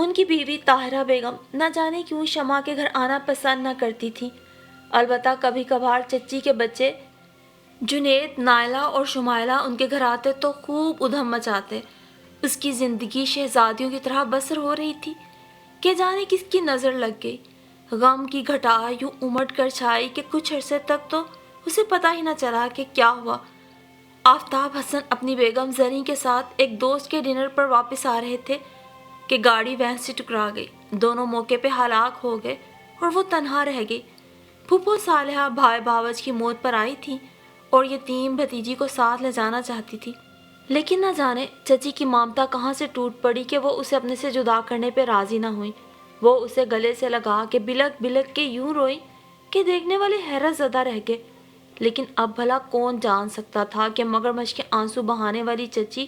ان کی بیوی طاہرہ بیگم نہ جانے کیوں شمع کے گھر آنا پسند نہ کرتی تھی۔ البتہ کبھی کبھار چچی کے بچے جنید، نائلہ اور شمائلہ ان کے گھر آتے تو خوب ادھم مچاتے۔ اس کی زندگی شہزادیوں کی طرح بسر ہو رہی تھی کہ جانے کس کی نظر لگ گئی۔ غم کی گھٹا یوں امٹ کر چھائی کہ کچھ عرصے تک تو اسے پتہ ہی نہ چلا کہ کیا ہوا۔ آفتاب حسن اپنی بیگم زریں کے ساتھ ایک دوست کے ڈنر پر واپس آ رہے تھے کہ گاڑی وین سے ٹکرا گئی۔ دونوں موقع پہ ہلاک ہو گئے اور وہ تنہا رہ گئی۔ پھوپھو صالحہ بھائی باوج کی موت پر آئی تھی اور یتیم بھتیجی کو ساتھ لے جانا چاہتی تھی، لیکن نہ جانے چچی کی ممتا کہاں سے ٹوٹ پڑی کہ وہ اسے اپنے سے جدا کرنے پہ راضی نہ ہوئی۔ وہ اسے گلے سے لگا کے بلک بلک کے یوں روئی کہ دیکھنے والے حیرت زدہ رہ گئے۔ لیکن اب بھلا کون جان سکتا تھا کہ مگرمچھ کے آنسو بہانے والی چچی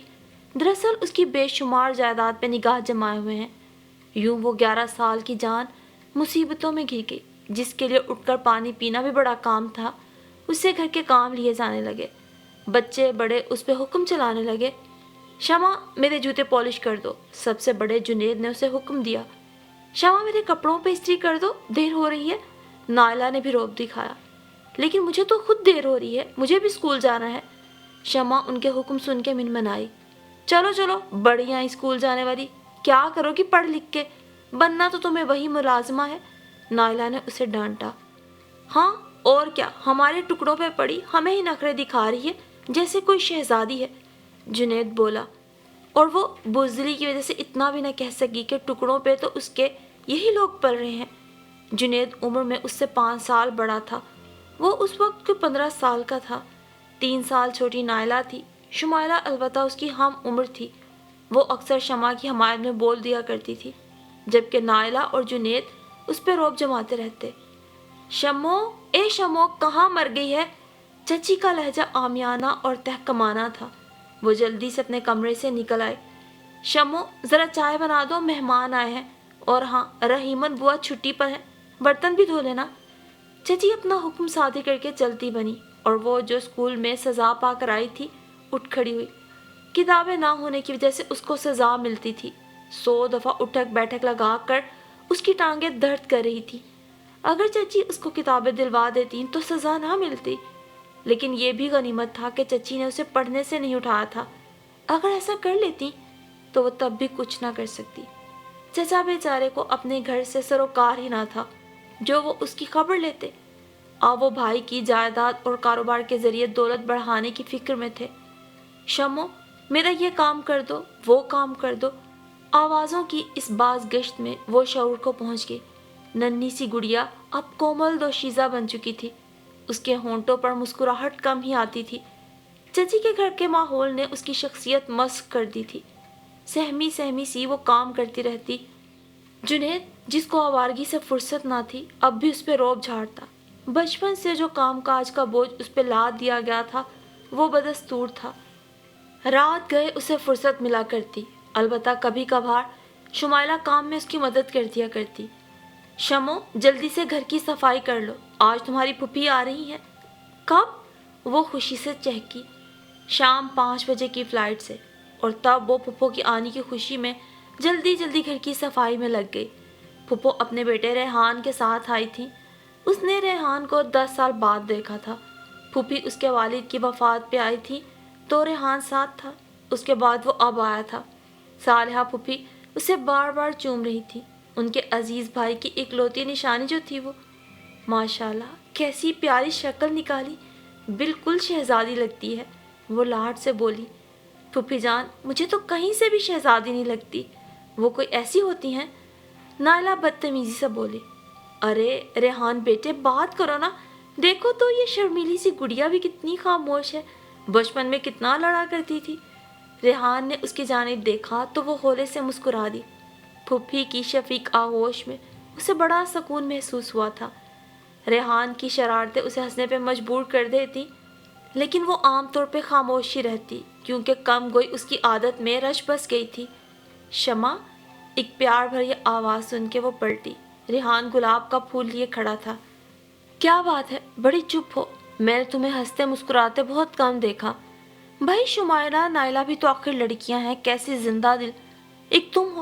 دراصل اس کی بے شمار جائیداد پہ نگاہ جمائے ہوئے ہیں۔ یوں وہ 11 سال کی جان مصیبتوں میں گر گئی، جس کے لیے اٹھ کر پانی پینا بھی بڑا کام تھا۔ اس سے گھر کے کام لیے جانے لگے، بچے بڑے اس پہ حکم چلانے لگے۔ شمع میرے جوتے پالش کر دو، سب سے بڑے جنید نے اسے حکم دیا۔ شمع میرے کپڑوں پہ استری کر دو، دیر ہو رہی ہے۔ نائلہ نے بھی روب دکھایا، لیکن مجھے تو خود دیر ہو رہی ہے، مجھے بھی اسکول جانا ہے۔ شمع ان کے حکم سن کے منمنائی، چلو چلو بڑھیا اسکول جانے والی، کیا کرو گی پڑھ لکھ کے، بننا تو تمہیں وہی ملازمہ ہے۔ نائلہ نے اسے ڈانٹا، ہاں اور کیا، ہمارے ٹکڑوں پہ پڑی ہمیں ہی نخرے دکھا رہی ہے جیسے کوئی شہزادی ہے۔ جنید بولا، اور وہ بزدلی کی وجہ سے اتنا بھی نہ کہہ سکی کہ ٹکڑوں پہ تو اس کے یہی لوگ پل رہے ہیں۔ جنید عمر میں اس سے 5 سال بڑا تھا، وہ اس وقت کوئی 15 سال کا تھا۔ 3 سال چھوٹی نائلہ تھی، شمائلہ البتہ اس کی ہم عمر تھی۔ وہ اکثر شمع کی حمایت میں بول دیا کرتی تھی، جبکہ نائلہ اور جنید اس پہ روب جماتے رہتے۔ شمو، اے شمو، کہاں مر گئی ہے؟ چچی کا لہجہ عامیانہ اور تحکمانہ تھا۔ وہ جلدی سے اپنے کمرے سے نکل آئے، شمو ذرا چائے بنا دو، مہمان آئے ہیں، اور ہاں رحیمن بوا چھٹی پر ہے، برتن بھی دھو لینا۔ چچی اپنا حکم صادر کر کے چلتی بنی، اور وہ جو اسکول میں سزا پا کر آئی تھی اٹھ کھڑی ہوئی۔ کتابیں نہ ہونے کی وجہ سے اس کو سزا ملتی تھی۔ 100 دفعہ اٹھک بیٹھک لگا کر اس کی ٹانگیں درد کر رہی تھی۔ اگر چچی اس کو کتابیں دلوا دیتی تو سزا نہ ملتی، لیکن یہ بھی غنیمت تھا کہ چچی نے اسے پڑھنے سے نہیں اٹھایا تھا۔ اگر ایسا کر لیتی تو وہ تب بھی کچھ نہ کر سکتی۔ چچا بیچارے کو اپنے گھر سے سروکار ہی نہ تھا جو وہ اس کی خبر لیتے۔ اب وہ بھائی کی جائیداد اور کاروبار کے ذریعے دولت بڑھانے کی فکر میں تھے۔ شمو میرا یہ کام کر دو، وہ کام کر دو۔ آوازوں کی اس باز گشت میں وہ شعور کو پہنچ گئی۔ ننھی سی گڑیا اب کومل دوشیزہ بن چکی تھی، اس کے ہونٹوں پر مسکراہٹ کم ہی آتی تھی۔ چچی کے گھر کے ماحول نے اس کی شخصیت مسخ کر دی تھی۔ سہمی سہمی سی وہ کام کرتی رہتی۔ جنید جس کو آوارگی سے فرصت نہ تھی اب بھی اس پہ روب جھاڑتا۔ بچپن سے جو کام کاج کا بوجھ اس پہ لاد دیا گیا تھا وہ بدستور تھا۔ رات گئے اسے فرصت ملا کرتی، البتہ کبھی کبھار شمائلہ کام میں اس کی مدد کر دیا کرتی۔ شمو جلدی سے گھر کی صفائی کر لو، آج تمہاری پھوپھی آ رہی ہے۔ کب؟ وہ خوشی سے چہکی۔ شام 5 بجے کی فلائٹ سے، اور تب وہ پھپھو کی آنے کی خوشی میں جلدی جلدی گھر کی صفائی میں لگ گئی۔ پھپھو اپنے بیٹے ریحان کے ساتھ آئی تھی۔ اس نے ریحان کو 10 سال بعد دیکھا تھا۔ پھوپھی اس کے والد کی وفات پہ آئی تھی تو ریحان ساتھ تھا، اس کے بعد وہ اب آیا تھا۔ صالحہ پھوپھی اسے بار بار چوم رہی تھی، ان کے عزیز بھائی کی اکلوتی نشانی جو تھی وہ۔ ماشاءاللہ کیسی پیاری شکل نکالی، بالکل شہزادی لگتی ہے، وہ لاڈ سے بولی۔ پھوپھی جان مجھے تو کہیں سے بھی شہزادی نہیں لگتی، وہ کوئی ایسی ہوتی ہیں؟ نائلہ بدتمیزی سے بولی۔ ارے ریحان بیٹے بات کرو نا، دیکھو تو یہ شرمیلی سی گڑیا بھی کتنی خاموش ہے، بچپن میں کتنا لڑا کرتی تھی۔ ریحان نے اس کی جانب دیکھا تو وہ ہولے سے مسکرا دی۔ پھوپھی کی شفیق آغوش میں اسے بڑا سکون محسوس ہوا تھا۔ ریحان کی شرارتیں اسے ہنسنے پہ مجبور کر دیتی، لیکن وہ عام طور پہ خاموش ہی رہتی کیونکہ کم گوئی اس کی عادت میں رچ بس گئی تھی۔ شمع، ایک پیار بھری آواز سن کے وہ پلٹی۔ ریحان گلاب کا پھول لیے کھڑا تھا۔ کیا بات ہے، بڑی چپ ہو، میں نے تمہیں ہنستے مسکراتے بہت کم دیکھا۔ بھائی شمائلہ، نائلہ بھی تو آخر لڑکیاں ہیں، کیسی زندہ دل، ایک تم ہو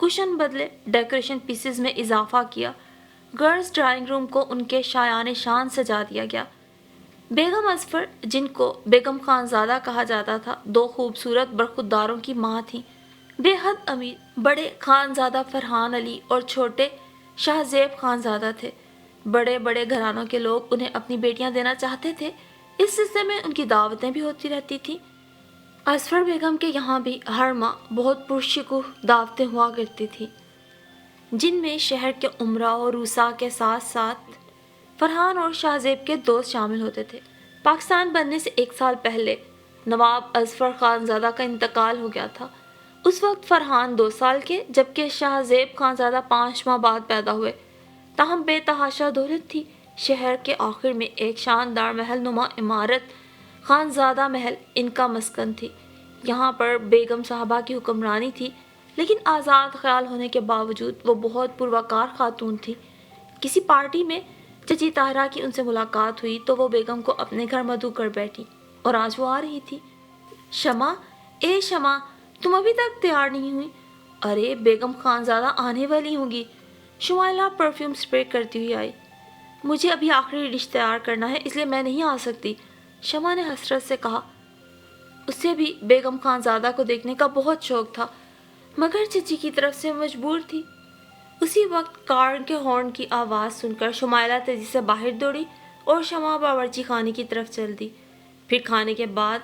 کشن بدلے ڈیکوریشن پیسز میں اضافہ کیا. گرلز ڈرائنگ روم کو ان کے شایان شان سجا دیا گیا. بیگم اظفر، جن کو بیگم خانزادہ کہا جاتا تھا، دو خوبصورت برخورداروں کی ماں تھیں. بے حد امیر بڑے خانزادہ فرحان علی اور چھوٹے شاہ زیب خانزادہ تھے. بڑے بڑے گھرانوں کے لوگ انہیں اپنی بیٹیاں دینا چاہتے تھے. اس سلسلے میں ان کی دعوتیں بھی ہوتی رہتی تھیں. اظفر بیگم کے یہاں بھی ہر ماہ بہت پرشکوہ دعوتیں ہوا کرتی تھیں، جن میں شہر کے امراء اور روسا کے ساتھ ساتھ فرحان اور شاہ زیب کے دوست شامل ہوتے تھے. پاکستان بننے سے 1 سال پہلے نواب اظفر خانزادہ کا انتقال ہو گیا تھا. اس وقت فرحان 2 سال کے جبکہ شاہ زیب خانزادہ 5 ماہ بعد پیدا ہوئے. تاہم بے تحاشا دولت تھی. شہر کے آخر میں ایک شاندار محل نما عمارت خانزادہ محل ان کا مسکن تھی. یہاں پر بیگم صاحبہ کی حکمرانی تھی، لیکن آزاد خیال ہونے کے باوجود وہ بہت پروقار خاتون تھی. کسی پارٹی میں چچی طاہرہ کی ان سے ملاقات ہوئی تو وہ بیگم کو اپنے گھر مدعو کر بیٹھی، اور آج وہ آ رہی تھی. شمع، اے شمع، تم ابھی تک تیار نہیں ہوئی؟ ارے بیگم خانزادہ آنے والی ہوں گی. شمائلہ پرفیوم اسپرے کرتی ہوئی آئی. مجھے ابھی آخری ڈش تیار کرنا ہے، اس لیے میں نہیں آ سکتی، شمع نے حسرت سے کہا. اسے بھی بیگم خانزادہ کو دیکھنے کا بہت شوق تھا، مگر چچی کی طرف سے مجبور تھی. اسی وقت کار کے ہارن کی آواز سن کر شمائلہ تیزی سے باہر دوڑی اور شمع باورچی خانے کی طرف چل دی. پھر کھانے کے بعد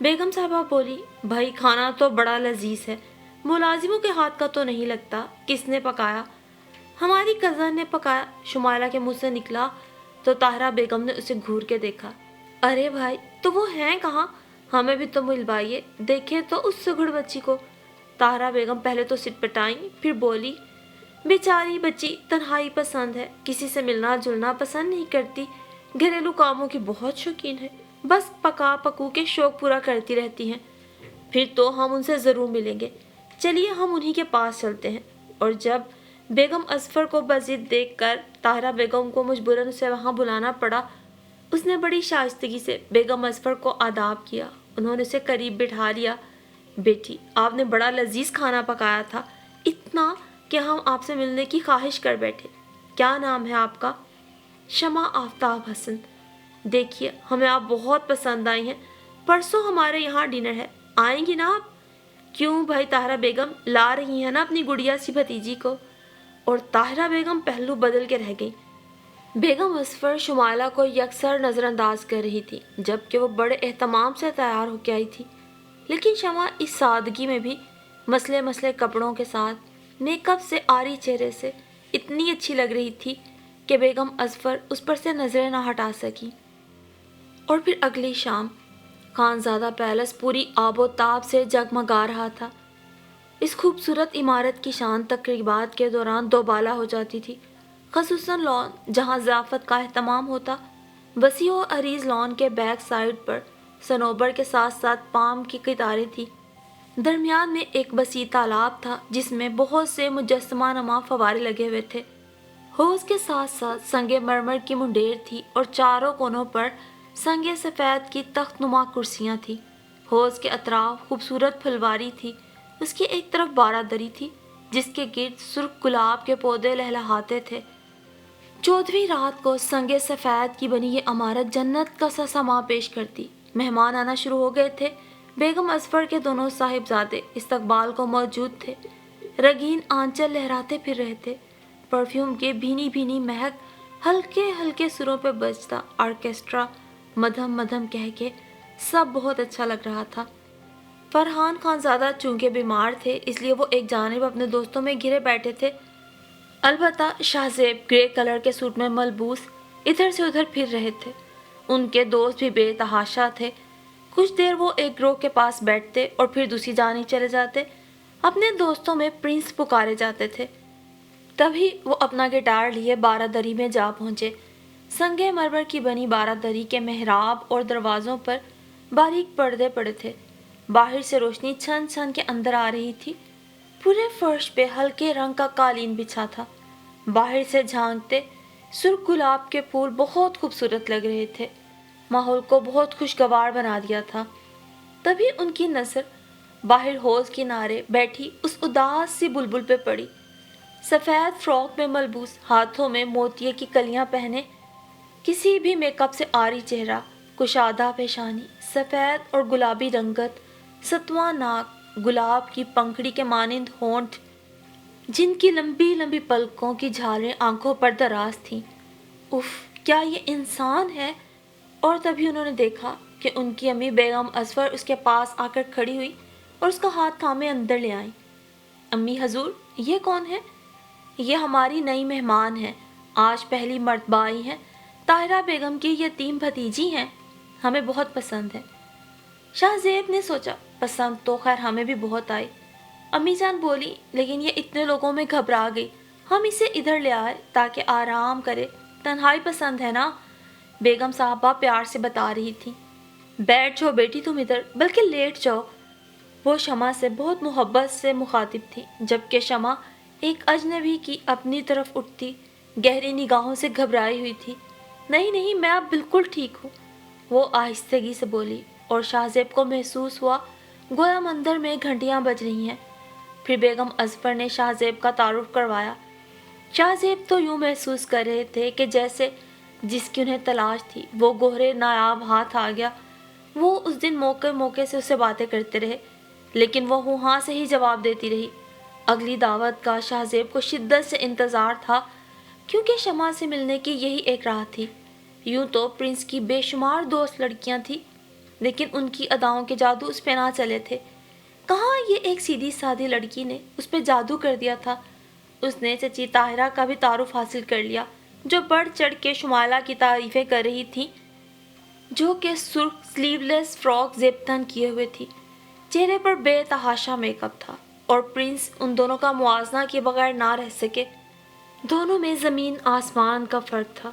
بیگم صاحبہ بولی، بھائی کھانا تو بڑا لذیذ ہے، ملازموں کے ہاتھ کا تو نہیں لگتا. کس نے پکایا؟ ہماری کزن نے پکایا، شمائلہ کے منہ سے نکلا تو طاہرہ بیگم نے اسے گھور کے دیکھا. ارے بھائی، تو وہ ہیں کہاں؟ ہمیں بھی تو ملوائیے، دیکھیں تو اس سگڑ بچی کو. طاہرہ بیگم پہلے تو سٹپٹائیں، پھر بولی، بیچاری بچی تنہائی پسند ہے، کسی سے ملنا جلنا پسند نہیں کرتی، گھریلو کاموں کی بہت شوقین ہے، بس پکا پکو کے شوق پورا کرتی رہتی ہیں. پھر تو ہم ان سے ضرور ملیں گے، چلیے ہم انہی کے پاس چلتے ہیں. اور جب بیگم اظفر کو بضد دیکھ کر طاہرہ بیگم کو مجبوراً اسے وہاں بلانا پڑا، اس نے بڑی شائستگی سے بیگم اظفر کو آداب کیا. انہوں نے اسے قریب بٹھا لیا. بیٹی، آپ نے بڑا لذیذ کھانا پکایا تھا، اتنا کہ ہم آپ سے ملنے کی خواہش کر بیٹھے. کیا نام ہے آپ کا؟ شمع آفتاب حسن. دیکھیے ہمیں آپ بہت پسند آئی ہیں، پرسوں ہمارے یہاں ڈنر ہے، آئیں گی نا آپ؟ کیوں بھائی، طاہرہ بیگم لا رہی ہیں نا اپنی گڑیا سی بھتیجی کو. اور طاہرہ بیگم پہلو بدل کے رہ گئی. بیگم اظفر شمائلہ کو یکسر نظر انداز کر رہی تھی، جبکہ وہ بڑے اہتمام سے تیار ہو کے آئی تھی. لیکن شمع اس سادگی میں بھی مسلے مسلے کپڑوں کے ساتھ میک اپ سے آری چہرے سے اتنی اچھی لگ رہی تھی کہ بیگم اظفر اس پر سے نظریں نہ ہٹا سکی. اور پھر اگلی شام خانزادہ پیلس پوری آب و تاب سے جگمگا رہا تھا. اس خوبصورت عمارت کی شان تقریبات کے دوران دوبالا ہو جاتی تھی، خصوصاً لان جہاں ضیافت کا اہتمام ہوتا. وسیع و عریض لان کے بیک سائڈ پر صنوبر کے ساتھ ساتھ پام کی قطاریں تھیں. درمیان میں ایک وسیع تالاب تھا جس میں بہت سے مجسمہ نما فوارے لگے ہوئے تھے. حوض کے ساتھ ساتھ سنگ مرمر کی منڈیر تھی اور چاروں کونوں پر سنگ سفید کی تخت نما کرسیاں تھیں. حوض کے اطراف خوبصورت پھلواری تھی. اس کی ایک طرف بارہ دری تھی جس کے گرد سرخ گلاب کے پودے لہلہاتے تھے. 14ویں رات کو سنگ سفید کی بنی یہ عمارت جنت کا سا سما پیش کرتی. مہمان آنا شروع ہو گئے تھے. بیگم اظفر کے دونوں صاحبزادے استقبال کو موجود تھے. رنگین آنچل لہراتے پھر رہے تھے. پرفیوم کی بھینی بھینی مہک ہلکے ہلکے سروں پہ بجتا. آرکیسٹرا مدھم مدھم کہہ کے سب بہت اچھا لگ رہا تھا. فرحان خانزادہ چونکہ بیمار تھے اس لیے وہ ایک جانب اپنے دوستوں میں گھرے بیٹھے تھے. البتہ شاہ زیب گرے کلر کے سوٹ میں ملبوس ادھر سے ادھر پھر رہے تھے. ان کے دوست بھی بے تحاشا تھے. کچھ دیر وہ ایک گروہ کے پاس بیٹھتے اور پھر دوسری جانب چلے جاتے. اپنے دوستوں میں پرنس پکارے جاتے تھے. تبھی وہ اپنا گٹار لیے بارہ دری میں جا پہنچے. سنگ مرمر کی بنی بارہ دری کے محراب اور دروازوں پر باریک پردے پڑے تھے. باہر سے روشنی چھن چھن کے اندر آ رہی تھی. پورے فرش پہ ہلکے رنگ کا قالین بچھا تھا. باہر سے جھانکتے سرخ گلاب کے پھول بہت خوبصورت لگ رہے تھے. ماحول کو بہت خوشگوار بنا دیا تھا. تبھی ان کی نظر باہر حوض کنارے بیٹھی اس اداس سی بلبل پہ پڑی۔ سفید فراک میں ملبوس، ہاتھوں میں موتیے کی کلیاں پہنے، کسی بھی میک اپ سے عاری چہرہ، کشادہ پیشانی، سفید اور گلابی رنگت، ستواں ناک، گلاب کی پنکھڑی کے مانند ہونٹ، جن کی لمبی لمبی پلکوں کی جھالیں آنکھوں پر دراز تھیں۔ اف، کیا یہ انسان ہے؟ اور تبھی انہوں نے دیکھا کہ ان کی امی بیگم اظفر اس کے پاس آ کر کھڑی ہوئی اور اس کا ہاتھ تھامے اندر لے آئیں۔ امی حضور، یہ کون ہے؟ یہ ہماری نئی مہمان ہیں، آج پہلی مرتبہ آئی ہیں، طاہرہ بیگم کی یتیم بھتیجی ہیں، ہمیں بہت پسند ہے۔ شاہ زیب نے سوچا، پسند تو خیر ہمیں بھی بہت آئی۔ امی جان بولی، لیکن یہ اتنے لوگوں میں گھبرا گئی، ہم اسے ادھر لے آئے تاکہ آرام کرے، تنہائی پسند ہے نا؟ بیگم صاحبہ پیار سے بتا رہی تھی۔ بیٹھ جاؤ بیٹی تم ادھر، بلکہ لیٹ جاؤ۔ وہ شمع سے بہت محبت سے مخاطب تھی، جبکہ شمع ایک اجنبی کی اپنی طرف اٹھتی گہری نگاہوں سے گھبرائی ہوئی تھی۔ نہیں نہیں، میں اب بالکل ٹھیک ہوں، وہ آہستگی سے بولی، اور شاہ زیب کو محسوس ہوا گویا مندر میں گھنٹیاں بج رہی ہیں۔ پھر بیگم اظفر نے شاہ زیب کا تعارف کروایا۔ شاہ زیب تو یوں محسوس کر رہے تھے کہ جیسے جس کی انہیں تلاش تھی وہ گوہرے نایاب ہاتھ آ گیا۔ وہ اس دن موقع موقع سے اسے باتیں کرتے رہے، لیکن وہ ہاں سے ہی جواب دیتی رہی۔ اگلی دعوت کا شاہ زیب کو شدت سے انتظار تھا، کیونکہ شمع سے ملنے کی یہی ایک راہ تھی۔ یوں تو پرنس کی بے شمار دوست لڑکیاں تھیں، لیکن ان کی اداؤں کے جادو اس پہ نہ چلے تھے۔ کہاں یہ ایک سیدھی سادھی لڑکی نے اس پہ جادو کر دیا تھا۔ اس نے چچی طاہرہ کا بھی تعارف حاصل کر لیا، جو بڑھ چڑھ کے شمائلہ کی تعریفیں کر رہی تھی، جو کہ سرخ سلیو لیس فراک زیب تن کیے ہوئے تھی، چہرے پر بے تحاشا میک اپ تھا، اور پرنس ان دونوں کا موازنہ کیے بغیر نہ رہ سکے۔ دونوں میں زمین آسمان کا فرق تھا،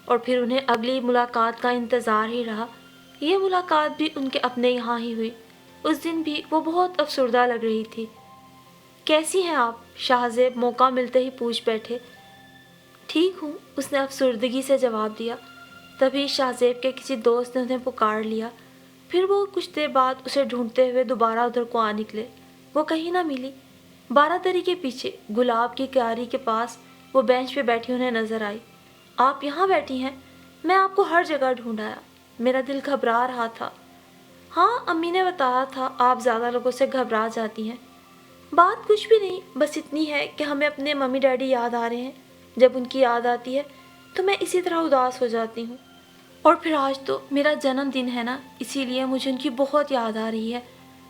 اور پھر انہیں اگلی ملاقات کا انتظار ہی رہا۔ یہ ملاقات بھی ان کے اپنے یہاں ہی ہوئی۔ اس دن بھی وہ بہت افسردہ لگ رہی تھی۔ کیسی ہیں آپ؟ شاہ زیب موقع ملتے ہی پوچھ بیٹھے۔ ٹھیک ہوں، اس نے افسردگی سے جواب دیا۔ تبھی شاہ زیب کے کسی دوست نے انہیں پکار لیا، پھر وہ کچھ دیر بعد اسے ڈھونڈتے ہوئے دوبارہ ادھر کو آ نکلے۔ وہ کہیں نہ ملی۔ 12 دری کے پیچھے گلاب کی کیاری کے پاس وہ بینچ پہ بیٹھی انہیں نظر آئی۔ آپ یہاں بیٹھی ہیں؟ میں آپ کو ہر جگہ ڈھونڈ آیا، میرا دل گھبرا رہا تھا۔ ہاں، امی نے بتایا تھا آپ زیادہ لوگوں سے گھبرا جاتی ہیں۔ بات کچھ بھی نہیں، بس اتنی ہے کہ ہمیں اپنے ممی ڈیڈی یاد آ رہے ہیں۔ جب ان کی یاد آتی ہے تو میں اسی طرح اداس ہو جاتی ہوں، اور پھر آج تو میرا جنم دن ہے نا، اسی لیے مجھے ان کی بہت یاد آ رہی ہے۔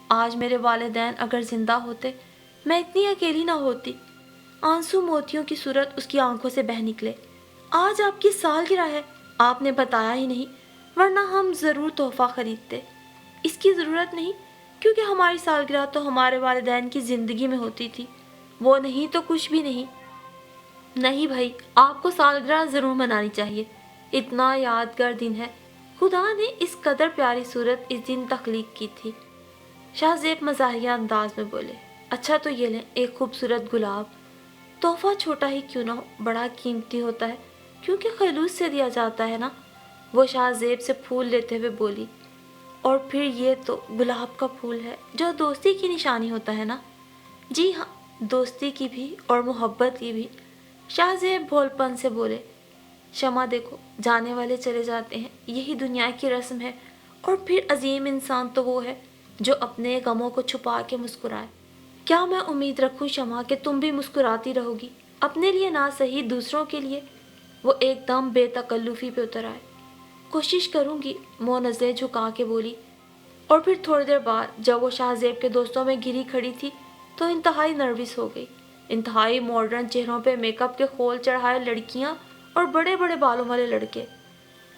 آج میرے والدین اگر زندہ ہوتے، میں اتنی اکیلی نہ ہوتی۔ آنسو موتیوں کی صورت اس کی آنکھوں سے بہہ نکلے۔ آج آپ کی سالگرہ ہے، آپ نے بتایا ہی نہیں، ورنہ ہم ضرور تحفہ خریدتے۔ اس کی ضرورت نہیں، کیونکہ ہماری سالگرہ تو ہمارے والدین کی زندگی میں ہوتی تھی، وہ نہیں تو کچھ بھی نہیں۔ نہیں بھائی، آپ کو سالگرہ ضرور منانی چاہیے، اتنا یادگار دن ہے، خدا نے اس قدر پیاری صورت اس دن تخلیق کی تھی۔ شاہ زیب مزاحیہ انداز میں بولے۔ اچھا تو یہ لیں ایک خوبصورت گلاب، تحفہ چھوٹا ہی کیوں نہ ہو، بڑا قیمتی ہوتا ہے، کیونکہ خلوص سے دیا جاتا ہے نا۔ وہ شاہ زیب سے پھول لیتے ہوئے بولی۔ اور پھر یہ تو گلاب کا پھول ہے جو دوستی کی نشانی ہوتا ہے نا۔ جی ہاں، دوستی کی بھی اور محبت کی بھی، شاہ زیب بھول پن سے بولے۔ شمع دیکھو، جانے والے چلے جاتے ہیں، یہی دنیا کی رسم ہے، اور پھر عظیم انسان تو وہ ہے جو اپنے غموں کو چھپا کے مسکرائے۔ کیا میں امید رکھوں شمع کہ تم بھی مسکراتی رہو گی، اپنے لیے نہ صحیح دوسروں کے لیے؟ وہ ایک دم بے تکلفی پہ اتر آئے۔ کوشش کروں گی، وہ نظریں جھکا کے بولی۔ اور پھر تھوڑی دیر بعد جب وہ شاہ زیب کے دوستوں میں گھری کھڑی تھی تو انتہائی نروس ہو گئی۔ انتہائی ماڈرن چہروں پہ میک اپ کے خول چڑھائے لڑکیاں اور بڑے بڑے بالوں والے لڑکے۔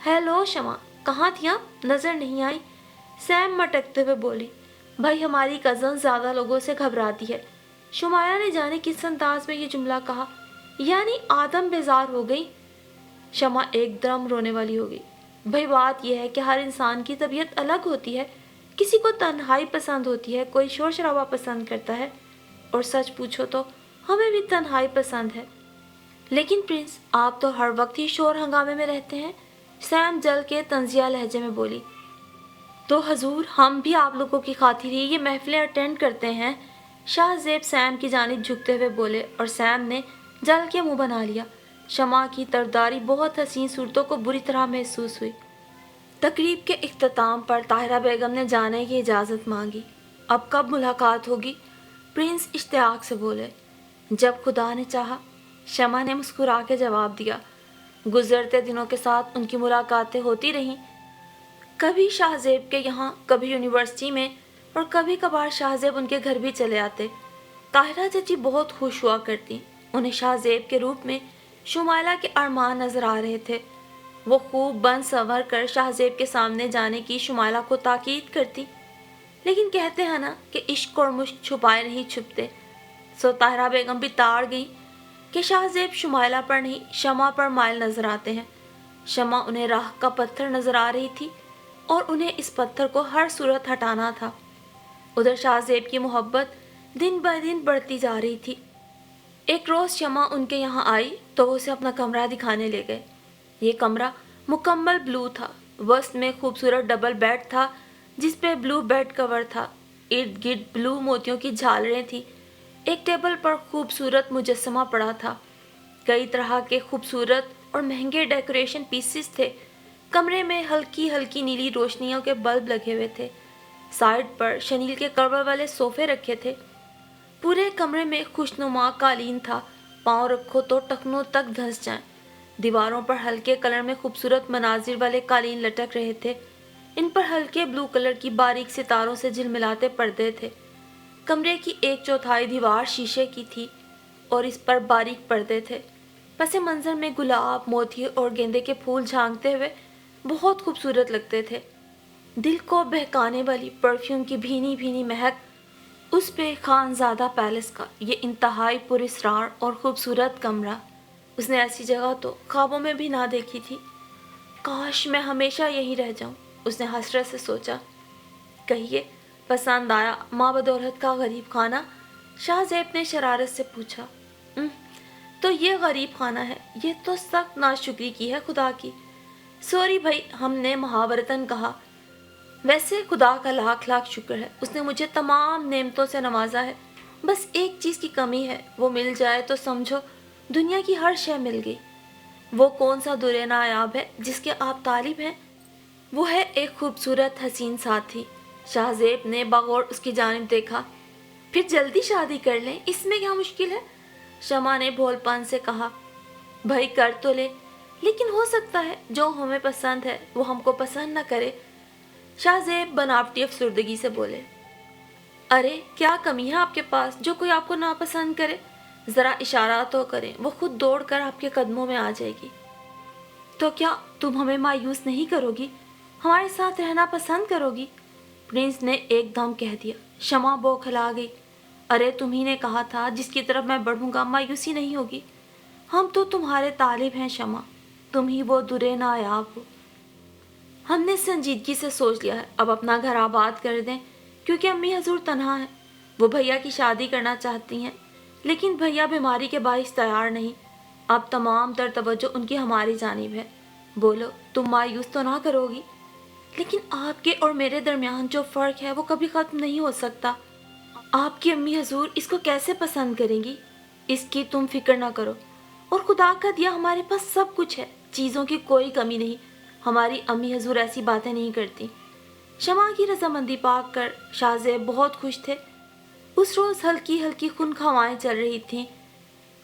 ہیلو شمع، کہاں تھی آپ؟ نظر نہیں آئی؟ سیم مٹکتے ہوئے بولی۔ بھائی ہماری کزن زیادہ لوگوں سے گھبراتی ہے۔ شمایہ نے جانے کس انداز میں یہ جملہ کہا، یعنی آدم بیزار ہو گئی۔ شمع ایک دم رونے والی ہو گئی۔ بھائی بات یہ ہے کہ ہر انسان کی طبیعت الگ ہوتی ہے، کسی کو تنہائی پسند ہوتی ہے، کوئی شور شرابہ پسند کرتا ہے، اور سچ پوچھو تو ہمیں بھی تنہائی پسند ہے۔ لیکن پرنس، آپ تو ہر وقت ہی شور ہنگامے میں رہتے ہیں، سیم جل کے طنزیہ لہجے میں بولی۔ تو حضور ہم بھی آپ لوگوں کی خاطر ہی یہ محفلیں اٹینڈ کرتے ہیں، شاہ زیب سیم کی جانب جھکتے ہوئے بولے، اور سیم نے جل کے منہ بنا لیا۔ شمع کی طرفداری بہت حسین صورتوں کو بری طرح محسوس ہوئی۔ تقریب کے اختتام پر طاہرہ بیگم نے جانے کی اجازت مانگی۔ اب کب ملاقات ہوگی؟ پرنس اشتیاق سے بولے۔ جب خدا نے چاہا، شمع نے مسکرا کے جواب دیا۔ گزرتے دنوں کے ساتھ ان کی ملاقاتیں ہوتی رہیں، کبھی شاہ زیب کے یہاں، کبھی یونیورسٹی میں، اور کبھی کبھار شاہ زیب ان کے گھر بھی چلے آتے۔ طاہرہ چچی بہت خوش ہوا کرتی، انہیں شاہ زیب کے روپ میں شمائلہ کے ارمان نظر آ رہے تھے۔ وہ خوب بن سنور کر شاہ زیب کے سامنے جانے کی شمائلہ کو تاکید کرتی، لیکن کہتے ہیں نا کہ عشق اور مشق چھپائے نہیں چھپتے، سو طاہرہ بیگم بھی تاڑ گئی کہ شاہ زیب شمائلہ پر نہیں شمع پر مائل نظر آتے ہیں۔ شمع انہیں راہ کا پتھر نظر آ رہی تھی اور انہیں اس پتھر کو ہر صورت ہٹانا تھا۔ ادھر شاہ زیب کی محبت دن بہ دن بڑھتی جا رہی تھی۔ ایک روز شمع ان کے یہاں آئی تو وہ اسے اپنا کمرہ دکھانے لے گئے۔ یہ کمرہ مکمل بلو تھا، وسط میں خوبصورت ڈبل بیڈ تھا جس پہ بلو بیڈ کور تھا، ارد گرد بلو موتیوں کی جھالریں تھیں۔ ایک ٹیبل پر خوبصورت مجسمہ پڑا تھا، کئی طرح کے خوبصورت اور مہنگے ڈیکوریشن پیسز تھے۔ کمرے میں ہلکی ہلکی نیلی روشنیوں کے بلب لگے ہوئے تھے، سائڈ پر شنیل کے کور والے صوفے رکھے تھے۔ پورے کمرے میں خوشنما قالین تھا، پاؤں رکھو تو ٹخنوں تک دھنس جائیں۔ دیواروں پر ہلکے کلر میں خوبصورت مناظر والے قالین لٹک رہے تھے، ان پر ہلکے بلو کلر کی باریک ستاروں سے جھلملاتے پردے تھے۔ کمرے کی 1/4 دیوار شیشے کی تھی اور اس پر باریک پردے تھے۔ پس منظر میں گلاب، موتی اور گیندے کے پھول جھانکتے ہوئے بہت خوبصورت لگتے تھے۔ دل کو بہکانے والی پرفیوم کی بھینی بھینی مہک اس پہ خانزادہ پیلس کا یہ انتہائی پراسرار اور خوبصورت کمرہ، اس نے ایسی جگہ تو خوابوں میں بھی نہ دیکھی تھی۔ کاش میں ہمیشہ یہی رہ جاؤں، اس نے حسرت سے سوچا۔ کہیے، پسند آیا ماں بدولت کا غریب خانہ؟ شاہ زیب نے شرارت سے پوچھا۔ تو یہ غریب خانہ ہے، یہ تو سخت ناشکری کی ہے خدا کی۔ سوری بھائی، ہم نے محاورتاً کہا۔ ویسے خدا کا لاکھ لاکھ شکر ہے، اس نے مجھے تمام نعمتوں سے نوازا ہے۔ بس ایک چیز کی کمی ہے، وہ مل جائے تو سمجھو دنیا کی ہر شے مل گئی۔ وہ کون سا درے نایاب ہے جس کے آپ طالب ہیں؟ وہ ہے ایک خوبصورت حسین ساتھی۔ شاہ زیب نے بغور اس کی جانب دیکھا۔ پھر جلدی شادی کر لیں، اس میں کیا مشکل ہے؟ شمع نے بھول پن سے کہا۔ بھائی کر تو لے، لیکن ہو سکتا ہے جو ہمیں پسند ہے وہ ہم کو پسند نہ کرے، شاہ زیب بناوٹی افسردگی سے بولے۔ ارے کیا کمی ہے آپ کے پاس جو کوئی آپ کو ناپسند کرے؟ ذرا اشارہ تو کریں، وہ خود دوڑ کر آپ کے قدموں میں آ جائے گی۔ تو کیا تم ہمیں مایوس نہیں کرو گی؟ ہمارے ساتھ رہنا پسند کرو گی؟ پرنس نے ایک دم کہہ دیا۔ شمع بوکھلا گئی۔ ارے تم ہی نے کہا تھا جس کی طرف میں بڑھوں گا مایوسی نہیں ہوگی۔ ہم تو تمہارے طالب ہیں شمع، تم ہی وہ درے نایاب ہو۔ ہم نے سنجیدگی سے سوچ لیا ہے، اب اپنا گھر آباد کر دیں، کیونکہ امی حضور تنہا ہیں۔ وہ بھیا کی شادی کرنا چاہتی ہیں، لیکن بھیا بیماری کے باعث تیار نہیں۔ اب تمام تر توجہ ان کی ہماری جانب ہے۔ بولو، تم مایوس تو نہ کرو گی؟ لیکن آپ کے اور میرے درمیان جو فرق ہے وہ کبھی ختم نہیں ہو سکتا۔ آپ کی امی حضور اس کو کیسے پسند کریں گی؟ اس کی تم فکر نہ کرو، اور خدا کا دیا ہمارے پاس سب کچھ ہے، چیزوں کی کوئی کمی نہیں۔ ہماری امی حضور ایسی باتیں نہیں کرتی۔ شمع کی رضامندی پا کر شاہ زیب بہت خوش تھے۔ اس روز ہلکی ہلکی خنک ہوائیں چل رہی تھیں۔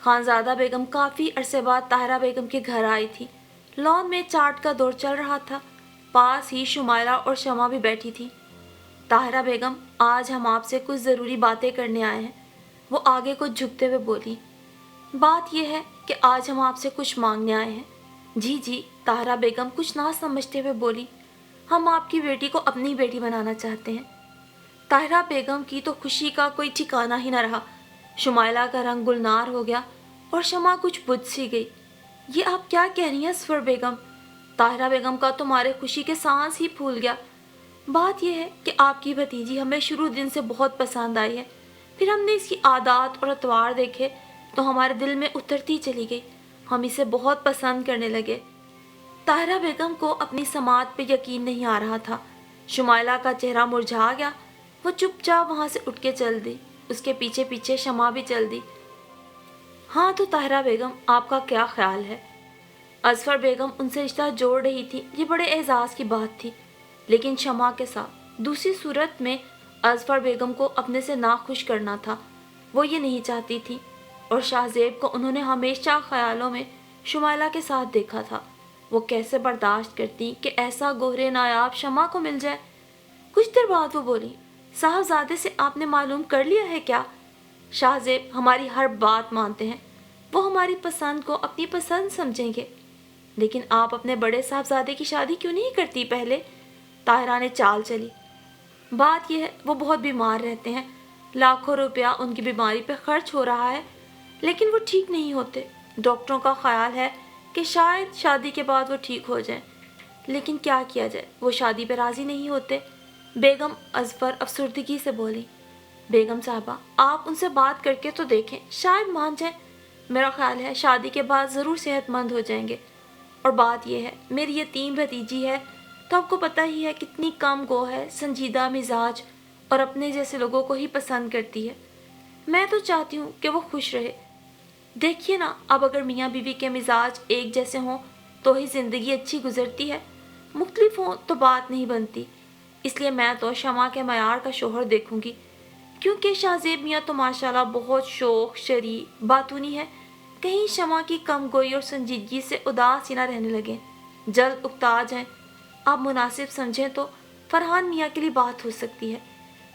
خانزادہ بیگم کافی عرصے بعد طاہرہ بیگم کے گھر آئی تھی۔ لان میں چاٹ کا دور چل رہا تھا، پاس ہی شمائلہ اور شمع بھی بیٹھی تھی۔ طاہرہ بیگم، آج ہم آپ سے کچھ ضروری باتیں کرنے آئے ہیں، وہ آگے کو جھکتے ہوئے بولی۔ بات یہ ہے کہ آج ہم آپ سے کچھ مانگنے آئے ہیں۔ جی، طاہرہ بیگم کچھ نہ سمجھتے ہوئے بولی۔ ہم آپ کی بیٹی کو اپنی بیٹی بنانا چاہتے ہیں۔ طاہرہ بیگم کی تو خوشی کا کوئی ٹھکانہ ہی نہ رہا۔ شمائلہ کا رنگ گلنار ہو گیا اور شمع کچھ بجھ سی گئی۔ یہ آپ کیا کہہ رہی ہیں اسفر بیگم؟ طاہرہ بیگم کا تو مارے خوشی کے سانس ہی پھول گیا۔ بات یہ ہے کہ آپ کی بھتیجی ہمیں شروع دن سے بہت پسند آئی ہے، پھر ہم نے اس کی عادات اور اطوار دیکھے تو ہمارے دل میں اترتی چلی گئی، ہم اسے بہت پسند کرنے لگے۔ طاہرہ بیگم کو اپنی سماعت پہ یقین نہیں آ رہا تھا۔ شمائلہ کا چہرہ مرجھا گیا. وہ چپ چاپ وہاں سے اٹھ کے چل دی. اس کے پیچھے پیچھے شمع بھی چل دی. ہاں تو طاہرہ بیگم، آپ کا کیا خیال ہے؟ اظفر بیگم ان سے رشتہ جوڑ رہی تھی. یہ بڑے اعزاز کی بات تھی، لیکن شمع کے ساتھ دوسری صورت میں اظفر بیگم کو اپنے سے ناخوش کرنا تھا. وہ یہ نہیں چاہتی تھی، اور شاہ زیب کو انہوں نے ہمیشہ خیالوں میں شمائلہ کے ساتھ دیکھا تھا. وہ کیسے برداشت کرتی کہ ایسا گوہر نایاب شمع کو مل جائے. کچھ دیر بعد وہ بولی، صاحبزادے سے آپ نے معلوم کر لیا ہے کیا؟ شاہ زیب ہماری ہر بات مانتے ہیں. وہ ہماری پسند کو اپنی پسند سمجھیں گے. لیکن آپ اپنے بڑے صاحبزادے کی شادی کیوں نہیں کرتی پہلے؟ طاہرہ نے چال چلی. بات یہ ہے وہ بہت بیمار رہتے ہیں. لاکھوں روپیہ ان کی بیماری پہ خرچ ہو رہا ہے، لیکن وہ ٹھیک نہیں ہوتے. ڈاکٹروں کا خیال ہے کہ شاید شادی کے بعد وہ ٹھیک ہو جائیں، لیکن کیا کیا جائے، وہ شادی پہ راضی نہیں ہوتے. بیگم اظفر افسردگی سے بولی. بیگم صاحبہ، آپ ان سے بات کر کے تو دیکھیں، شاید مان جائیں. میرا خیال ہے شادی کے بعد ضرور صحت مند ہو جائیں گے. اور بات یہ ہے میری یتیم بھتیجی ہے تو آپ کو پتہ ہی ہے کتنی کم گو ہے، سنجیدہ مزاج اور اپنے جیسے لوگوں کو ہی پسند کرتی ہے. میں تو چاہتی ہوں کہ وہ خوش رہے. دیکھیے نا، اب اگر میاں بیوی کے مزاج ایک جیسے ہوں تو ہی زندگی اچھی گزرتی ہے. مختلف ہوں تو بات نہیں بنتی. اس لیے میں تو شمع کے معیار کا شوہر دیکھوں گی، کیونکہ شاہ زیب میاں تو ماشاءاللہ بہت شوخ، شریف، باتونی ہے. کہیں شمع کی کم گوئی اور سنجیدگی سے اداس ہی نہ رہنے لگیں، جلد اکتا جائیں. آپ مناسب سمجھیں تو فرحان میاں کے لیے بات ہو سکتی ہے،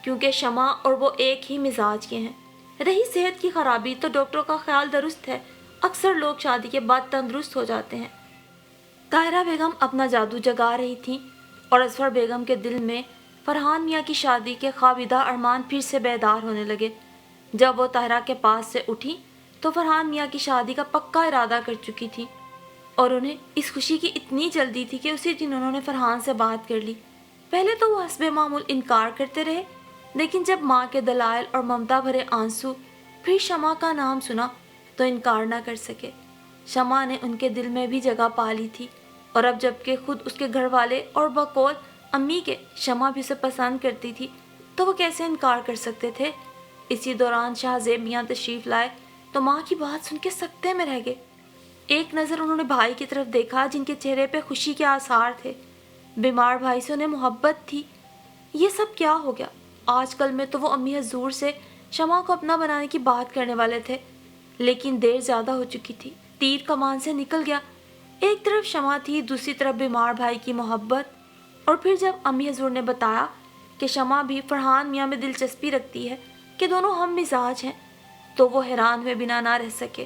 کیونکہ شمع اور وہ ایک ہی مزاج کے ہیں. رہی صحت کی خرابی تو ڈاکٹروں کا خیال درست ہے، اکثر لوگ شادی کے بعد تندرست ہو جاتے ہیں. طاہرہ بیگم اپنا جادو جگا رہی تھیں، اور اظفر بیگم کے دل میں فرحان میاں کی شادی کے خوابیدہ ارمان پھر سے بیدار ہونے لگے. جب وہ طاہرہ کے پاس سے اٹھی تو فرحان میاں کی شادی کا پکا ارادہ کر چکی تھی، اور انہیں اس خوشی کی اتنی جلدی تھی کہ اسی دن انہوں نے فرحان سے بات کر لی. پہلے تو وہ حسب معمول انکار کرتے رہے، لیکن جب ماں کے دلائل اور ممتا بھرے آنسو، پھر شمع کا نام سنا تو انکار نہ کر سکے. شمع نے ان کے دل میں بھی جگہ پا لی تھی، اور اب جب کہ خود اس کے گھر والے اور بقول امی کے شمع بھی اسے پسند کرتی تھی تو وہ کیسے انکار کر سکتے تھے. اسی دوران شاہ زیب میاں تشریف لائے تو ماں کی بات سن کے سکتے میں رہ گئے. ایک نظر انہوں نے بھائی کی طرف دیکھا جن کے چہرے پہ خوشی کے آثار تھے. بیمار بھائی سے انہیں محبت تھی. یہ سب کیا ہو گیا؟ آج کل میں تو وہ امی حضور سے شمع کو اپنا بنانے کی بات کرنے والے تھے، لیکن دیر زیادہ ہو چکی تھی. تیر کمان سے نکل گیا. ایک طرف شمع تھی، دوسری طرف بیمار بھائی کی محبت. اور پھر جب امی حضور نے بتایا کہ شمع بھی فرحان میاں میں دلچسپی رکھتی ہے، کہ دونوں ہم مزاج ہیں، تو وہ حیران ہوئے بنا نہ رہ سکے.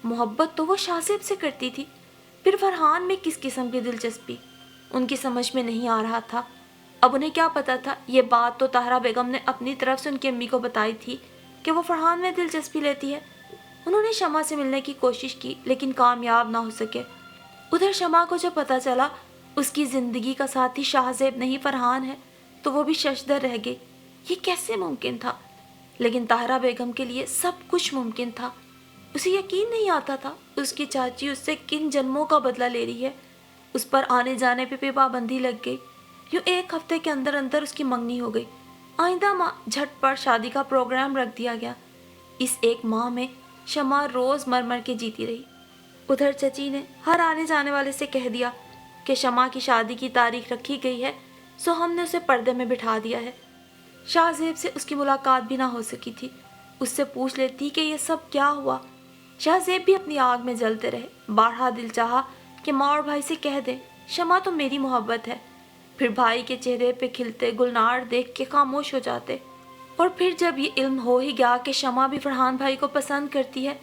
محبت تو وہ شاہ زیب سے کرتی تھی، پھر فرحان میں کس قسم کی دلچسپی؟ ان کی سمجھ میں نہیں آ رہا تھا. اب انہیں کیا پتا تھا؟ یہ بات تو طاہرہ بیگم نے اپنی طرف سے ان کی امی کو بتائی تھی کہ وہ فرحان میں دلچسپی لیتی ہے. انہوں نے شمع سے ملنے کی کوشش کی، لیکن کامیاب نہ ہو سکے. ادھر شمع کو جب پتا چلا اس کی زندگی کا ساتھی شاہ زیب نہیں فرحان ہے تو وہ بھی ششدر رہ گئی. یہ کیسے ممکن تھا؟ لیکن طاہرہ بیگم کے لیے سب کچھ ممکن تھا. اسے یقین نہیں آتا تھا اس کی چاچی اس سے کن جنموں کا بدلہ لے رہی ہے. اس پر آنے جانے پہ بھی پابندی لگ گئی. یوں ایک ہفتے کے اندر اندر اس کی منگنی ہو گئی. آئندہ ماہ جھٹ پر شادی کا پروگرام رکھ دیا گیا. اس ایک ماہ میں شمع روز مر مر کے جیتی رہی. ادھر چچی نے ہر آنے جانے والے سے کہہ دیا کہ شمع کی شادی کی تاریخ رکھی گئی ہے، سو ہم نے اسے پردے میں بٹھا دیا ہے. شاہ زیب سے اس کی ملاقات بھی نہ ہو سکی تھی. اس سے پوچھ لیتی کہ یہ سب کیا ہوا. شاہ زیب بھی اپنی آگ میں جلتے رہے. بارہا دل چاہا کہ ماں اور بھائی سے کہہ دیں شمع تو میری محبت ہے، پھر بھائی کے چہرے پہ کھلتے گلنار دیکھ کے خاموش ہو جاتے. اور پھر جب یہ علم ہو ہی گیا کہ شمع بھی فرحان بھائی کو پسند کرتی ہے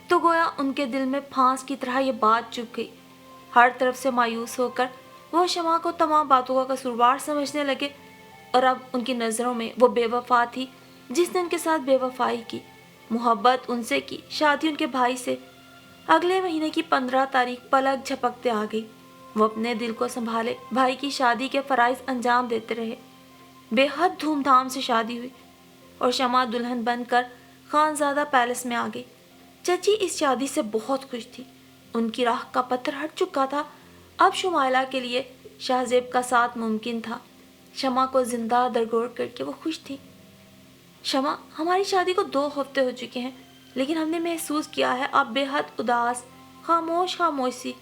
تو گویا ان کے دل میں پھانس کی طرح یہ بات چبھ گئی. ہر طرف سے مایوس ہو کر وہ شمع کو تمام باتوں کا قصوروار سمجھنے لگے، اور اب ان کی نظروں میں وہ بے وفا تھی جس نے ان کے ساتھ بے وفائی کی. محبت ان سے کی، شادی ان کے بھائی سے. اگلے مہینے کی 15 تاریخ پلک جھپکتے آ گئی. وہ اپنے دل کو سنبھالے بھائی کی شادی کے فرائض انجام دیتے رہے. بے حد دھوم دھام سے شادی ہوئی اور شمع دلہن بن کر خانزادہ پیلس میں آ گئی. چچی اس شادی سے بہت خوش تھی. ان کی راہ کا پتھر ہٹ چکا تھا. اب شمائلہ کے لیے شاہ زیب کا ساتھ ممکن تھا. شمع کو زندہ درگور کر کے وہ خوش تھی۔ شمع، ہماری شادی کو 2 ہفتے ہو چکے ہیں، لیکن ہم نے محسوس کیا ہے آپ بے حد اداس، خاموش سی،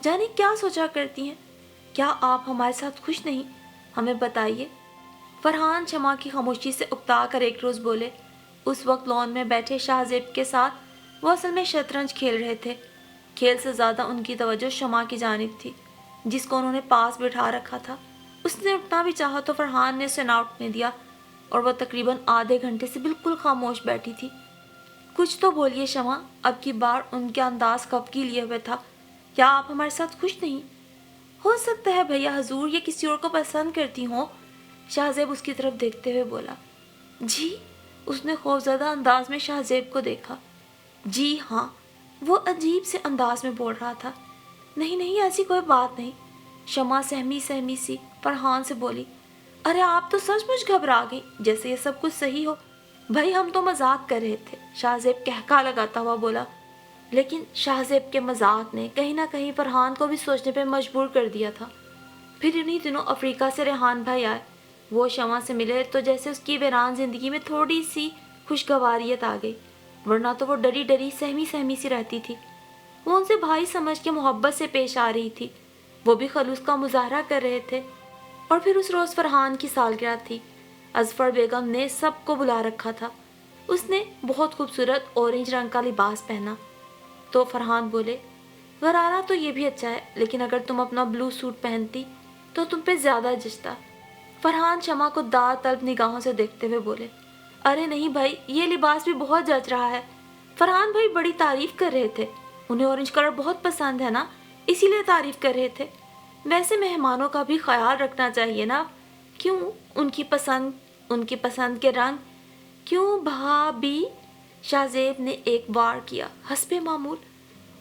جانے کیا سوچا کرتی ہیں۔ کیا آپ ہمارے ساتھ خوش نہیں؟ ہمیں بتائیے۔ فرحان شمع کی خاموشی سے اکتا کر ایک روز بولے۔ اس وقت لان میں بیٹھے شاہ زیب کے ساتھ وہ اصل میں شطرنج کھیل رہے تھے۔ کھیل سے زیادہ ان کی توجہ شمع کی جانب تھی، جس کو انہوں نے پاس بٹھا رکھا تھا۔ اس نے اٹھنا بھی چاہا تو فرحان نے اسے نہ اٹھنے دیا، اور وہ تقریباً آدھے گھنٹے سے بالکل خاموش بیٹھی تھی۔ کچھ تو بولیے شمع، اب کی بار ان کے انداز خفگی لیے ہوئے تھا۔ کیا آپ ہمارے ساتھ خوش نہیں؟ ہو سکتا ہے بھیا حضور یہ کسی اور کو پسند کرتی ہوں، شاہ زیب اس کی طرف دیکھتے ہوئے بولا۔ جی؟ اس نے خوفزدہ انداز میں شاہ زیب کو دیکھا۔ جی ہاں، وہ عجیب سے انداز میں بول رہا تھا۔ نہیں نہیں، ایسی کوئی بات نہیں، شمع سہمی سہمی سی فرحان سے بولی۔ ارے آپ تو سچ مچ گھبرا گئی، جیسے یہ سب کچھ صحیح ہو۔ بھائی ہم تو مذاق کر رہے تھے، شاہ زیب کہکا لگاتا ہوا بولا۔ لیکن شاہ زیب کے مذاق نے کہیں نہ کہیں فرحان کو بھی سوچنے پہ مجبور کر دیا تھا۔ پھر انہی دنوں افریقہ سے ریحان بھائی آئے۔ وہ شمع سے ملے تو جیسے اس کی ویران زندگی میں تھوڑی سی خوشگواریت آ گئی، ورنہ تو وہ ڈری ڈری سہمی سہمی سی رہتی تھی۔ وہ ان سے بھائی سمجھ کے محبت سے پیش آ رہی تھی، وہ بھی خلوص کا مظاہرہ کر رہے تھے۔ اور پھر اس روز فرحان کی سالگرہ تھی۔ اظفر بیگم نے سب کو بلا رکھا تھا۔ اس نے بہت خوبصورت اورنج رنگ کا لباس پہنا تو فرحان بولے، غرارہ تو یہ بھی اچھا ہے، لیکن اگر تم اپنا بلو سوٹ پہنتی تو تم پہ زیادہ جچتا۔ فرحان شمع کو داد طلب نگاہوں سے دیکھتے ہوئے بولے، ارے نہیں بھائی، یہ لباس بھی بہت جچ رہا ہے۔ فرحان بھائی بڑی تعریف کر رہے تھے، انہیں اورنج کلر بہت پسند ہے نا، اسی لیے تعریف کر رہے تھے۔ ویسے مہمانوں کا بھی خیال رکھنا چاہیے نا، کیوں ان کی پسند کے رنگ، کیوں بھابھی؟ شاہ زیب نے ایک بار کیا حسب معمول،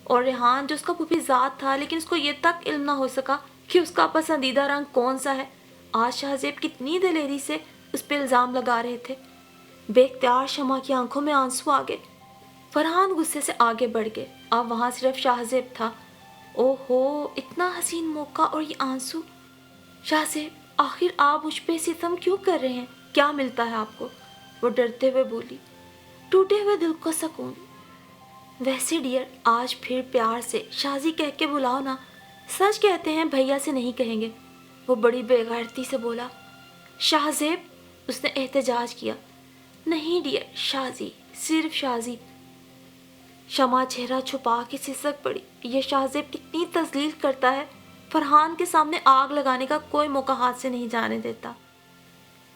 اور ریحان جو اس کا پھوپھی ذات تھا، لیکن اس کو یہ تک علم نہ ہو سکا کہ اس کا پسندیدہ رنگ کون سا ہے۔ آج شاہ زیب کتنی دلیری سے اس پہ الزام لگا رہے تھے۔ بے اختیار شمع کی آنکھوں میں آنسو آ گئے۔ فرحان غصے سے آگے بڑھ گئے، اب وہاں صرف شاہ زیب تھا۔ او ہو، اتنا حسین موقع اور یہ آنسو! شاہ زیب، آخر آپ مجھ پہ ستم کیوں کر رہے ہیں؟ کیا ملتا ہے آپ کو؟ وہ ڈرتے ہوئے بولی۔ ٹوٹے ہوئے دل کو سکون۔ ویسے ڈیئر، آج پھر پیار سے شازی کہہ کے بلاؤ نا، سچ کہتے ہیں بھیا سے نہیں کہیں گے، وہ بڑی بے غیرتی سے بولا۔ شاہ زیب، اس نے احتجاج کیا۔ نہیں ڈیئر، شازی، صرف شازی۔ شمع چہرہ چھپا کے سسک پڑی۔ یہ شاہ زیب کتنی تذلیل کرتا ہے، فرحان کے سامنے آگ لگانے کا کوئی موقع ہاتھ سے نہیں جانے دیتا۔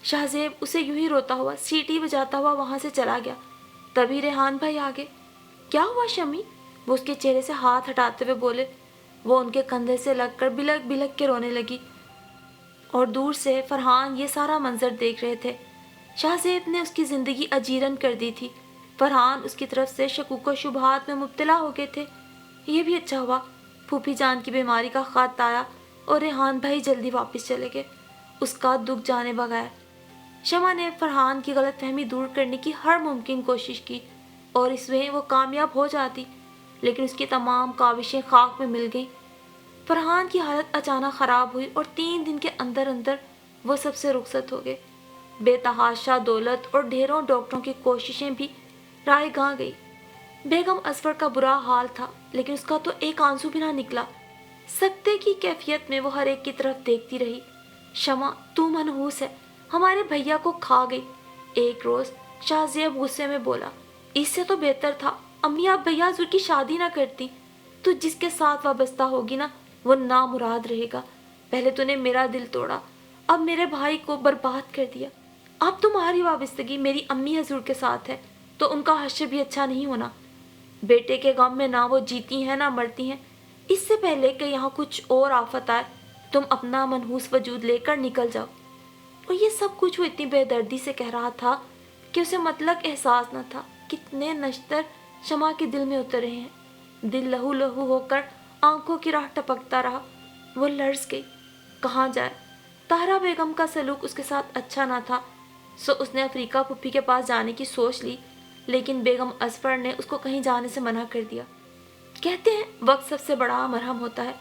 شاہ زیب اسے یوں ہی روتا ہوا، سیٹی بجاتا ہوا وہاں سے چلا گیا۔ تبھی ریحان بھائی آگے۔ کیا ہوا شمی؟ وہ اس کے چہرے سے ہاتھ ہٹاتے ہوئے بولے۔ وہ ان کے کندھے سے لگ کر بلک بلک کے رونے لگی، اور دور سے فرحان یہ سارا منظر دیکھ رہے تھے۔ شاہ زیب نے اس کی زندگی اجیرن کر دی تھی، فرحان اس کی طرف سے شکوک و شبہات میں مبتلا ہو گئے تھے۔ یہ بھی اچھا ہوا، پھوپھی جان کی بیماری کا خط آیا اور ریحان بھائی جلدی واپس چلے گئے، اس کا دکھ جانے بغیر۔ شمع نے فرحان کی غلط فہمی دور کرنے کی ہر ممکن کوشش کی، اور اس میں وہ کامیاب ہو جاتی، لیکن اس کی تمام کاوشیں خاک میں مل گئیں۔ فرحان کی حالت اچانک خراب ہوئی اور 3 دن کے اندر اندر وہ سب سے رخصت ہو گئے۔ بے تحاشا دولت اور ڈھیروں ڈاکٹروں کی کوششیں بھی رائے گاں گئی۔ بیگم اظفر کا برا حال تھا، لیکن اس کا تو ایک آنسو بھی نہ نکلا۔ سکتے کی کیفیت میں وہ ہر ایک کی طرف دیکھتی رہی۔ شمع، تو منحوس ہے، ہمارے بھیا کو کھا گئی۔ ایک روز شاہ زیب غصے میں بولا، اس سے تو بہتر تھا امی آپ بھیا حضور کی شادی نہ کرتی۔ تو جس کے ساتھ وابستہ ہوگی نا، وہ نامراد رہے گا۔ پہلے تو نے میرا دل توڑا، اب میرے بھائی کو برباد کر دیا۔ اب تمہاری وابستگی میری امی حضور کے ساتھ ہے تو ان کا حشر بھی اچھا نہیں ہونا۔ بیٹے کے غم میں نہ وہ جیتی ہیں نہ مرتی ہیں۔ اس سے پہلے کہ یہاں کچھ اور آفت آئے، تم اپنا منحوس وجود لے کر نکل جاؤ۔ اور یہ سب کچھ وہ اتنی بے دردی سے کہہ رہا تھا کہ اسے مطلق احساس نہ تھا کتنے نشتر شمع کے دل میں اتر رہے ہیں۔ دل لہو لہو ہو کر آنکھوں کی راہ ٹپکتا رہا۔ وہ لرز گئی، کہاں جائے؟ طاہرہ بیگم کا سلوک اس کے ساتھ اچھا نہ تھا، سو اس نے افریقہ پھوپھی کے پاس جانے کی سوچ لی، لیکن بیگم اظفر نے اس کو کہیں جانے سے منع کر دیا۔ کہتے ہیں وقت سب سے بڑا مرہم ہوتا ہے،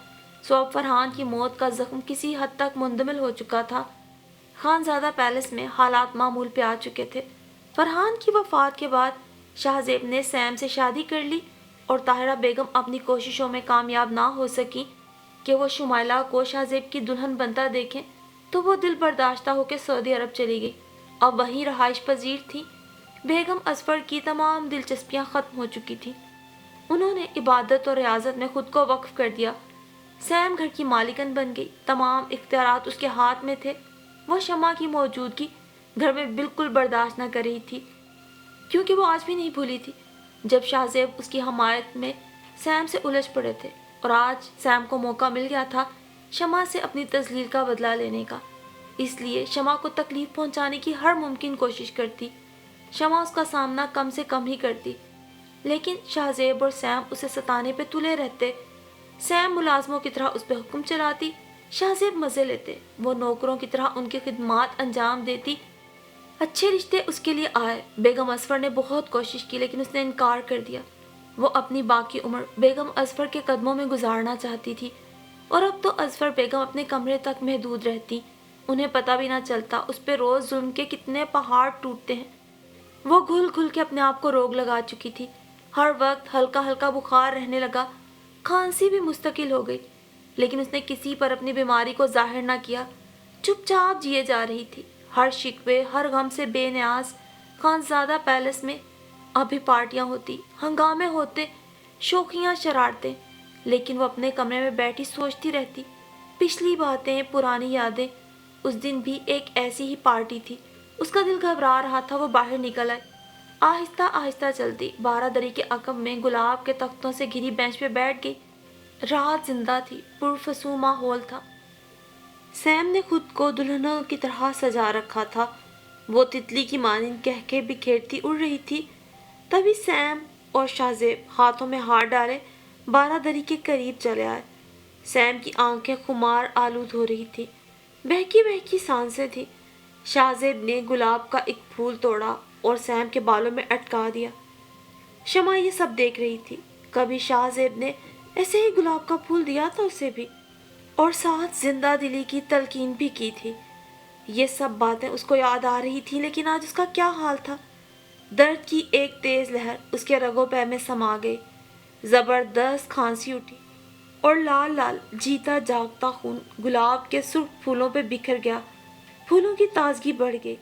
سو اب فرحان کی موت کا زخم کسی حد تک مندمل ہو چکا تھا۔ خانزادہ پیلس میں حالات معمول پہ آ چکے تھے۔ فرحان کی وفات کے بعد شاہ زیب نے سیم سے شادی کر لی اور طاہرہ بیگم اپنی کوششوں میں کامیاب نہ ہو سکی کہ وہ شمائلہ کو شاہ زیب کی دلہن بنتا دیکھیں، تو وہ دل برداشتہ ہو کے سعودی عرب چلی گئی۔ اب وہیں رہائش پذیر تھی۔ بیگم اظفر کی تمام دلچسپیاں ختم ہو چکی تھیں۔ انہوں نے عبادت اور ریاضت میں خود کو وقف کر دیا۔ سیم گھر کی مالکن بن گئی، تمام اختیارات اس کے ہاتھ میں تھے۔ وہ شمع کی موجودگی گھر میں بالکل برداشت نہ کر رہی تھی، کیونکہ وہ آج بھی نہیں بھولی تھی جب شاہ زیب اس کی حمایت میں سیم سے الجھ پڑے تھے، اور آج سیم کو موقع مل گیا تھا شمع سے اپنی تذلیل کا بدلہ لینے کا۔ اس لیے شمع کو تکلیف پہنچانے کی ہر ممکن کوشش کرتی۔ شمع اس کا سامنا کم سے کم ہی کرتی، لیکن شاہ زیب اور سیم اسے ستانے پہ تلے رہتے۔ سیم ملازموں کی طرح اس پہ حکم چلاتی، شاہ زیب مزے لیتے، وہ نوکروں کی طرح ان کی خدمات انجام دیتی۔ اچھے رشتے اس کے لیے آئے۔ بیگم اظفر نے بہت کوشش کی لیکن اس نے انکار کر دیا۔ وہ اپنی باقی عمر بیگم اظفر کے قدموں میں گزارنا چاہتی تھی، اور اب تو اظفر بیگم اپنے کمرے تک محدود رہتی۔ انہیں پتہ بھی نہ چلتا اس پہ روز ظلم کے کتنے پہاڑ ٹوٹتے ہیں۔ وہ گھل گھل کے اپنے آپ کو روگ لگا چکی تھی۔ ہر وقت ہلکا ہلکا بخار رہنے لگا، کھانسی بھی مستقل ہو گئی، لیکن اس نے کسی پر اپنی بیماری کو ظاہر نہ کیا، چپ چاپ جیے جا رہی تھی، ہر شکوے ہر غم سے بے نیاز۔ خانزادہ پیلس میں اب بھی پارٹیاں ہوتی، ہنگامے ہوتے، شوخیاں شرارتیں، لیکن وہ اپنے کمرے میں بیٹھی سوچتی رہتی، پچھلی باتیں، پرانی یادیں۔ اس دن بھی ایک ایسی ہی پارٹی تھی۔ اس کا دل گھبرا رہا تھا۔ وہ باہر نکل آئی، آہستہ آہستہ چلتی 12 دری کے عقب میں گلاب کے تختوں سے گھری بینچ پہ بیٹھ گئی۔ رات زندہ تھی، پرفسوں ماحول تھا۔ سیم نے خود کو دلہنوں کی طرح سجا رکھا تھا۔ وہ تتلی کی مانند کہکے بکھیرتی اڑ رہی تھی۔ تبھی سیم اور شاہ زیب ہاتھوں میں ہاتھ ڈالے 12 دری کے قریب چلے آئے۔ سیم کی آنکھیں خمار آلود ہو رہی تھی، بہکی بہکی سانسیں تھی۔ شاہ زیب نے گلاب کا ایک پھول توڑا اور سیم کے بالوں میں اٹکا دیا۔ شمع یہ سب دیکھ رہی تھی۔ کبھی شاہ زیب نے ایسے ہی گلاب کا پھول دیا تھا اسے بھی، اور ساتھ زندہ دلی کی تلقین بھی کی تھی۔ یہ سب باتیں اس کو یاد آ رہی تھی، لیکن آج اس کا کیا حال تھا؟ درد کی ایک تیز لہر اس کے رگوں پہ میں سما گئی، زبردست کھانسی اٹھی، اور لال لال جیتا جاگتا خون گلاب کے سرخ پھولوں پہ بکھر گیا۔ پھولوں کی تازگی بڑھ گئی۔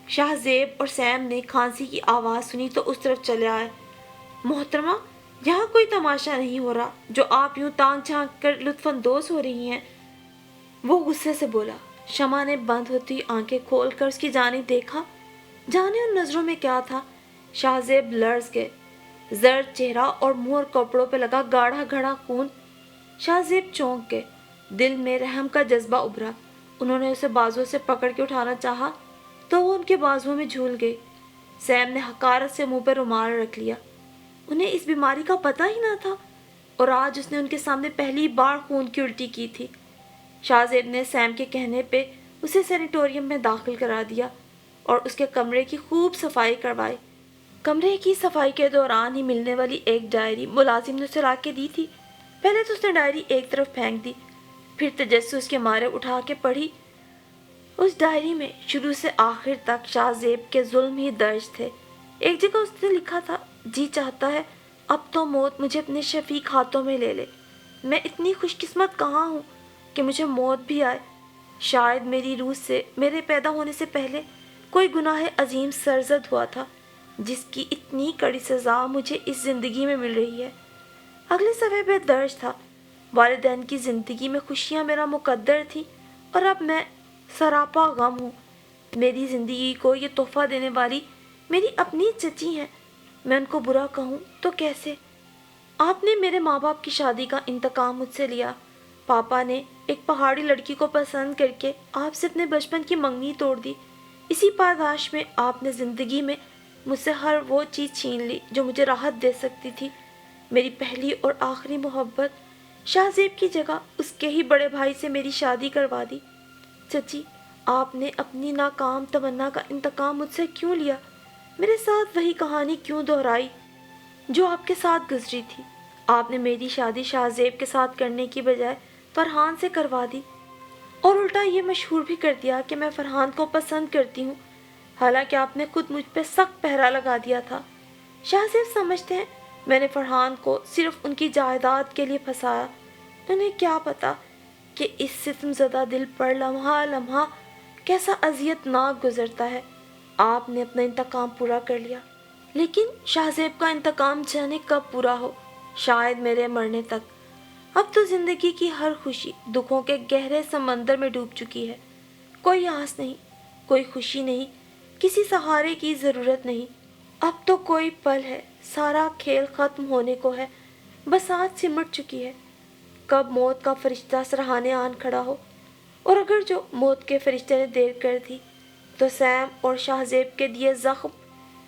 شاہ زیب اور سیم نے کھانسی کی آواز سنی تو اس طرف چلے آئے۔ محترمہ، یہاں کوئی تماشا نہیں ہو رہا جو آپ یوں تانگ جھانک کر لطف اندوز ہو رہی ہیں، وہ غصے سے بولا۔ شمع نے بند ہوتی آنکھیں کھول کر اس کی جانب دیکھا، جانے ان نظروں میں کیا تھا۔ شاہ زیب لرز گئے، زرد چہرہ اور منہ اور کپڑوں پہ لگا گاڑھا گھڑا خون۔ شاہ زیب چونک گئے، دل میں رحم کا جذبہ ابھرا۔ انہوں نے اسے بازو سے پکڑ کے اٹھانا چاہا تو وہ ان کے بازوؤں میں جھول گئی۔ سیم نے حقارت سے منہ پہ رومال رکھ لیا۔ انہیں اس بیماری کا پتہ ہی نہ تھا، اور آج اس نے ان کے سامنے پہلی بار خون کی الٹی کی تھی۔ شاہ زیب نے سیم کے کہنے پہ اسے سینیٹوریم میں داخل کرا دیا اور اس کے کمرے کی خوب صفائی کروائی۔ کمرے کی صفائی کے دوران ہی ملنے والی ایک ڈائری ملازم نے اسے لا کے دی تھی۔ پہلے تو اس نے ڈائری ایک طرف پھینک دی، پھر تجسس کے مارے اٹھا کے پڑھی۔ اس ڈائری میں شروع سے آخر تک شاہ زیب کے ظلم ہی درج تھے۔ ایک جگہ اس نے لکھا تھا، جی چاہتا ہے اب تو موت مجھے اپنے شفیق ہاتھوں میں لے لے۔ میں اتنی خوش قسمت کہاں ہوں کہ مجھے موت بھی آئے۔ شاید میری روح سے میرے پیدا ہونے سے پہلے کوئی گناہ عظیم سرزد ہوا تھا، جس کی اتنی کڑی سزا مجھے اس زندگی میں مل رہی ہے۔ اگلے صفحے پہ درج تھا، والدین کی زندگی میں خوشیاں میرا مقدر تھی، اور اب میں سراپا غم ہوں۔ میری زندگی کو یہ تحفہ دینے والی میری اپنی چچی ہیں، میں ان کو برا کہوں تو کیسے؟ آپ نے میرے ماں باپ کی شادی کا انتقام مجھ سے لیا۔ پاپا نے ایک پہاڑی لڑکی کو پسند کر کے آپ سے اپنے بچپن کی منگنی توڑ دی۔ اسی پاداش میں آپ نے زندگی میں مجھ سے ہر وہ چیز چھین لی جو مجھے راحت دے سکتی تھی۔ میری پہلی اور آخری محبت، شاہ زیب کی جگہ اس کے ہی بڑے بھائی سے میری شادی کروا دی۔ چچی، آپ نے اپنی ناکام تمنا کا انتقام مجھ سے کیوں لیا؟ میرے ساتھ وہی کہانی کیوں دہرائی جو آپ کے ساتھ گزری تھی؟ آپ نے میری شادی شاہ زیب کے ساتھ کرنے کی بجائے فرحان سے کروا دی۔ اور الٹا یہ مشہور بھی کر دیا کہ میں فرحان کو پسند کرتی ہوں، حالانکہ آپ نے خود مجھ پہ سخت پہرا لگا دیا تھا۔ شاہ زیب سمجھتے ہیں میں نے فرحان کو صرف ان کی جائیداد کے لیے پھنسایا۔ انہیں کیا پتا کہ اس ستم زدہ دل پر لمحہ لمحہ کیسا اذیت ناک گزرتا ہے۔ آپ نے اپنا انتقام پورا کر لیا، لیکن شاہ زیب کا انتقام جانے کب پورا ہو، شاید میرے مرنے تک۔ اب تو زندگی کی ہر خوشی دکھوں کے گہرے سمندر میں ڈوب چکی ہے۔ کوئی آس نہیں، کوئی خوشی نہیں، کسی سہارے کی ضرورت نہیں۔ اب تو کوئی پل ہے، سارا کھیل ختم ہونے کو ہے، بساط سمٹ چکی ہے۔ کب موت کا فرشتہ سرہانے آن کھڑا ہو، اور اگر جو موت کے فرشتے نے دیر کر دی تو سیم اور شاہ زیب کے دیے زخم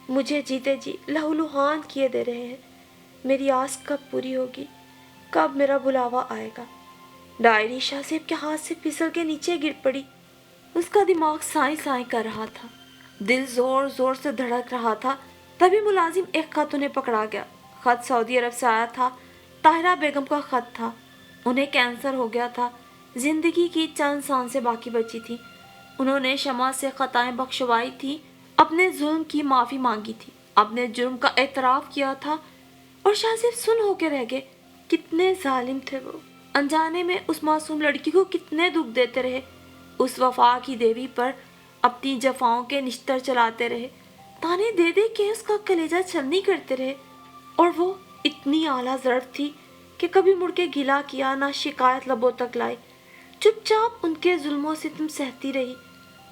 مجھے جیتے جی لہولہان کیے دے رہے ہیں۔ میری آس کب پوری ہوگی، کب میرا بلاوا آئے گا؟ ڈائری شاہ زیب کے ہاتھ سے پھسل کے نیچے گر پڑی۔ اس کا دماغ سائیں سائیں کر رہا تھا، دل زور زور سے دھڑک رہا تھا۔ تبھی ملازم ایک خط انہیں پکڑا گیا۔ خط سعودی عرب سے آیا تھا، طاہرہ بیگم کا خط تھا۔ انہیں کینسر ہو گیا تھا، زندگی کی چند سانسیں باقی بچی تھی۔ انہوں نے شمع سے خطائیں بخشوائی تھی، اپنے ظلم کی معافی مانگی تھی، اپنے جرم کا اعتراف کیا تھا، اور شاہ زیب سن ہو کے رہ گئے۔ کتنے ظالم تھے وہ، انجانے میں اس معصوم لڑکی کو کتنے دکھ دیتے رہے، اس وفا کی دیوی پر اپنی جفاؤں کے نشتر چلاتے رہے، تانے دے دے کے اس کا کلیجہ چھلنی کرتے رہے۔ اور وہ اتنی اعلیٰ ظرف تھی کہ کبھی مڑ کے گلا کیا نہ شکایت لبوں تک لائی، چپ چاپ ان کے ظلم و ستم سہتی رہی۔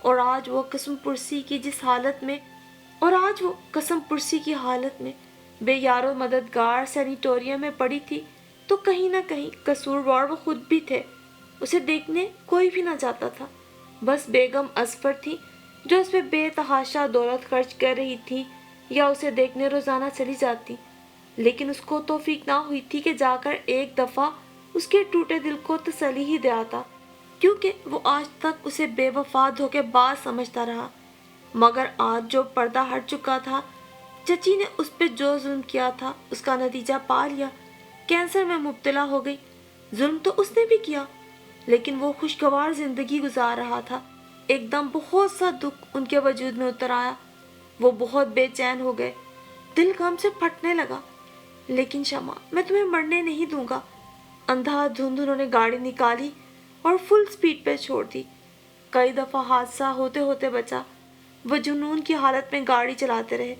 اور آج وہ قسم پرسی کی حالت میں بے یار و مددگار سینیٹوریم میں پڑی تھی، تو کہیں نہ کہیں قصوروار وہ خود بھی تھے۔ اسے دیکھنے کوئی بھی نہ جاتا تھا، بس بیگم اظفر تھی جو اس پہ بے تحاشا دولت خرچ کر رہی تھی، یا اسے دیکھنے روزانہ چلی جاتی، لیکن اس کو توفیق نہ ہوئی تھی کہ جا کر ایک دفعہ اس کے ٹوٹے دل کو تسلی ہی دے آتا، کیونکہ وہ آج تک اسے بے وفا دھوکے باز سمجھتا رہا۔ مگر آج جو پردہ ہٹ چکا تھا، چچی نے اس پہ جو ظلم کیا تھا اس کا نتیجہ پا لیا، کینسر میں مبتلا ہو گئی۔ ظلم تو اس نے بھی کیا، لیکن وہ خوشگوار زندگی گزار رہا تھا۔ ایک دم بہت سا دکھ ان کے وجود میں اتر آیا، وہ بہت بے چین ہو گئے، دل غم سے پھٹنے لگا۔ لیکن شمع، میں تمہیں مرنے نہیں دوں گا۔ اندھا دھند انہوں نے گاڑی نکالی اور فل سپیڈ پہ چھوڑ دی۔ کئی دفعہ حادثہ ہوتے ہوتے بچا، وہ جنون کی حالت میں گاڑی چلاتے رہے۔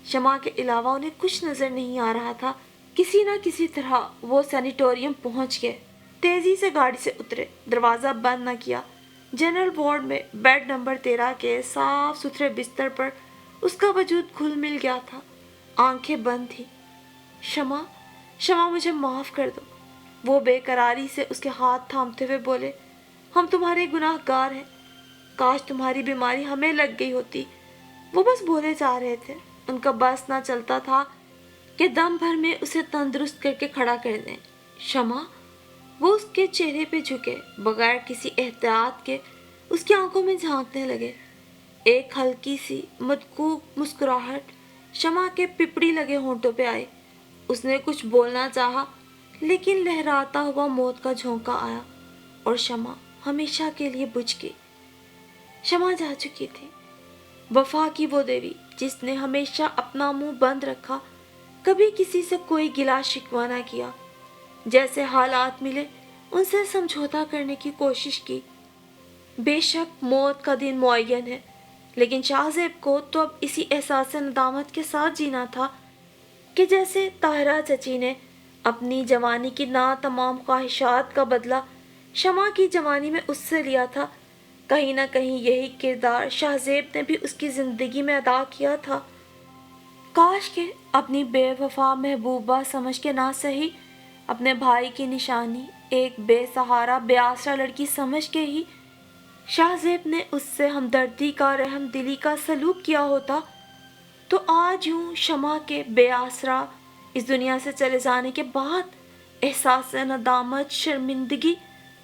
شمع کے علاوہ انہیں کچھ نظر نہیں آ رہا تھا۔ کسی نہ کسی طرح وہ سینیٹوریم پہنچ گئے، تیزی سے گاڑی سے اترے، دروازہ بند نہ کیا۔ جنرل وارڈ میں بیڈ نمبر 13 کے صاف ستھرے بستر پر اس کا وجود گھل مل گیا تھا، آنکھیں بند تھی۔ شمع، شمع مجھے معاف کر دو، وہ بے قراری سے اس کے ہاتھ تھامتے ہوئے بولے۔ ہم تمہارے گناہ گار ہیں، کاش تمہاری بیماری ہمیں لگ گئی ہوتی۔ وہ بس بولے جا رہے تھے، ان کا بس نہ چلتا تھا کہ دم بھر میں اسے تندرست کر کے کھڑا کر دیں۔ شمع، وہ اس کے چہرے پہ جھکے، بغیر کسی احتیاط کے اس کی آنکھوں میں جھانکنے لگے۔ ایک ہلکی سی مدقوق مسکراہٹ شمع کے پپڑی لگے ہونٹوں پہ آئی۔ اس نے کچھ بولنا چاہا، لیکن لہراتا ہوا موت کا جھونکا آیا اور شمع ہمیشہ کے لیے بجھ گئی۔ شمع جا چکی تھی، وفا کی وہ دیوی جس نے ہمیشہ اپنا منہ بند رکھا، کبھی کسی سے کوئی گلا شکوہ نہ کیا، جیسے حالات ملے ان سے سمجھوتا کرنے کی کوشش کی۔ بے شک موت کا دن معین ہے، لیکن شاہ زیب کو تو اب اسی احساس ندامت کے ساتھ جینا تھا کہ جیسے طاہرہ چچی نے اپنی جوانی کی ناتمام خواہشات کا بدلہ شمع کی جوانی میں اس سے لیا تھا، کہیں نہ کہیں یہی کردار شاہ زیب نے بھی اس کی زندگی میں ادا کیا تھا۔ کاش کہ اپنی بے وفا محبوبہ سمجھ کے نہ سہی، اپنے بھائی کی نشانی ایک بے سہارا بے آسرا لڑکی سمجھ کے ہی شاہ زیب نے اس سے ہمدردی کا، رحم دلی کا سلوک کیا ہوتا، تو آج یوں شمع کے بے آسرا اس دنیا سے چلے جانے کے بعد احساس ندامت، شرمندگی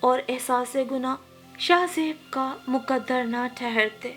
اور احساس گناہ شاہ زیب کا مقدر نہ ٹھہرتے۔